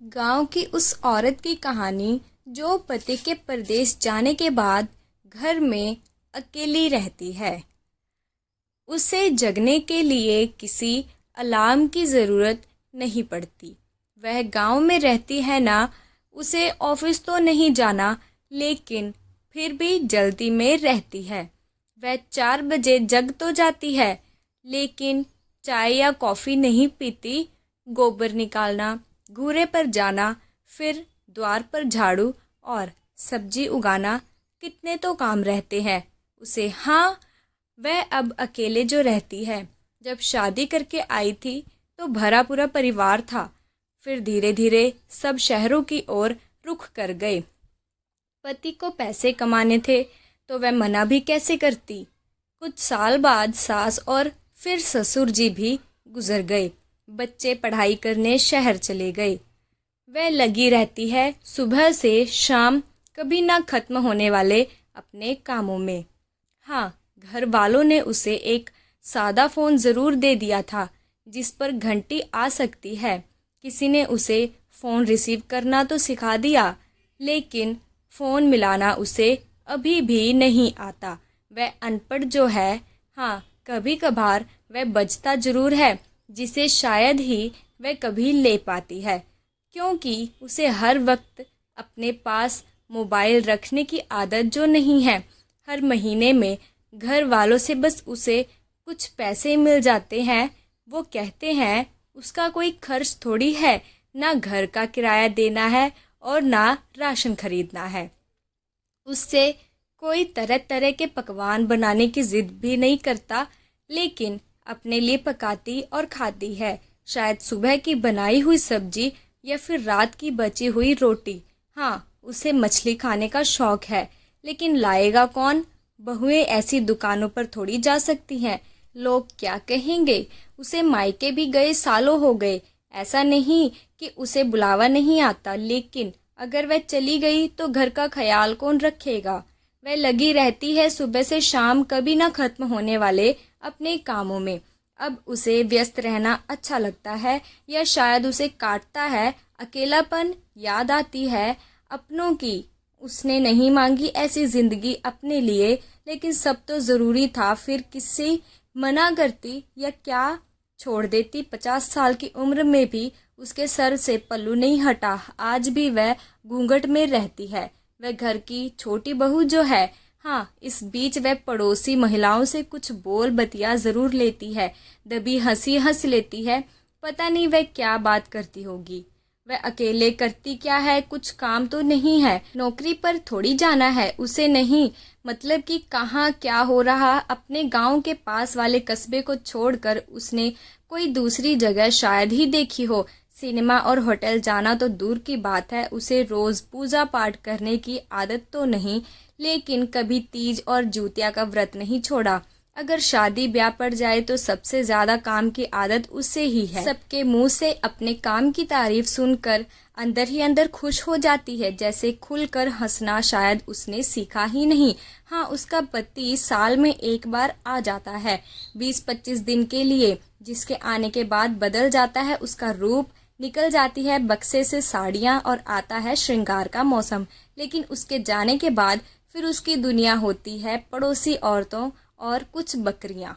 गांव की उस औरत की कहानी जो पति के परदेस जाने के बाद घर में अकेली रहती है। उसे जगने के लिए किसी अलार्म की ज़रूरत नहीं पड़ती। वह गांव में रहती है ना, उसे ऑफिस तो नहीं जाना, लेकिन फिर भी जल्दी में रहती है। वह 4 बजे जग तो जाती है, लेकिन चाय या कॉफ़ी नहीं पीती। गोबर निकालना, घूरे पर जाना, फिर द्वार पर झाड़ू और सब्जी उगाना, कितने तो काम रहते हैं उसे। हाँ, वह अब अकेले जो रहती है। जब शादी करके आई थी तो भरा पूरा परिवार था, फिर धीरे धीरे सब शहरों की ओर रुख कर गए। पति को पैसे कमाने थे तो वह मना भी कैसे करती। कुछ साल बाद सास और फिर ससुर जी भी गुजर गए। बच्चे पढ़ाई करने शहर चले गए। वह लगी रहती है सुबह से शाम, कभी ना खत्म होने वाले अपने कामों में। हाँ, घर वालों ने उसे एक सादा फ़ोन ज़रूर दे दिया था जिस पर घंटी आ सकती है। किसी ने उसे फ़ोन रिसीव करना तो सिखा दिया, लेकिन फ़ोन मिलाना उसे अभी भी नहीं आता। वह अनपढ़ जो है। हाँ, कभी कभार वह बजता ज़रूर है जिसे शायद ही वह कभी ले पाती है, क्योंकि उसे हर वक्त अपने पास मोबाइल रखने की आदत जो नहीं है। हर महीने में घर वालों से बस उसे कुछ पैसे मिल जाते हैं। वो कहते हैं उसका कोई खर्च थोड़ी है, ना घर का किराया देना है और ना राशन खरीदना है। उससे कोई तरह तरह के पकवान बनाने की जिद भी नहीं करता, लेकिन अपने लिए पकाती और खाती है। शायद सुबह की बनाई हुई सब्जी या फिर रात की बची हुई रोटी। हाँ, उसे मछली खाने का शौक है, लेकिन लाएगा कौन। बहुएं ऐसी दुकानों पर थोड़ी जा सकती हैं। लोग क्या कहेंगे। उसे मायके भी गए सालों हो गए। ऐसा नहीं कि उसे बुलावा नहीं आता, लेकिन अगर वह चली गई तो घर का ख्याल कौन रखेगा। वह लगी रहती है सुबह से शाम, कभी ना खत्म होने वाले अपने कामों में। अब उसे व्यस्त रहना अच्छा लगता है, या शायद उसे काटता है अकेलापन। याद आती है अपनों की। उसने नहीं मांगी ऐसी जिंदगी अपने लिए, लेकिन सब तो ज़रूरी था। फिर किसी मना करती या क्या छोड़ देती। 50 साल की उम्र में भी उसके सर से पल्लू नहीं हटा। आज भी वह घूंघट में रहती है। वह घर की छोटी बहू जो है। हाँ, इस बीच वह पड़ोसी महिलाओं से कुछ बोल बतिया ज़रूर लेती है। दबी हंसी हंस लेती है। पता नहीं वह क्या बात करती होगी। वह अकेले करती क्या है। कुछ काम तो नहीं है। नौकरी पर थोड़ी जाना है उसे। नहीं, मतलब कि कहाँ क्या हो रहा। अपने गांव के पास वाले कस्बे को छोड़कर उसने कोई दूसरी जगह शायद ही देखी हो। सिनेमा और होटल जाना तो दूर की बात है। उसे रोज़ पूजा पाठ करने की आदत तो नहीं, लेकिन कभी तीज और जूतिया का व्रत नहीं छोड़ा। अगर शादी ब्याह पड़ जाए तो सबसे ज्यादा काम की आदत उससे ही है। सबके मुंह से अपने काम की तारीफ सुनकर अंदर ही अंदर खुश हो जाती है। जैसे खुलकर हंसना शायद उसने सीखा ही नहीं। हाँ, उसका पति साल में एक बार आ जाता है, 20-25 दिन के लिए, जिसके आने के बाद बदल जाता है उसका रूप। निकल जाती है बक्से से साड़ियाँ और आता है श्रृंगार का मौसम। लेकिन उसके जाने के बाद फिर उसकी दुनिया होती है पड़ोसी औरतों और कुछ बकरियां।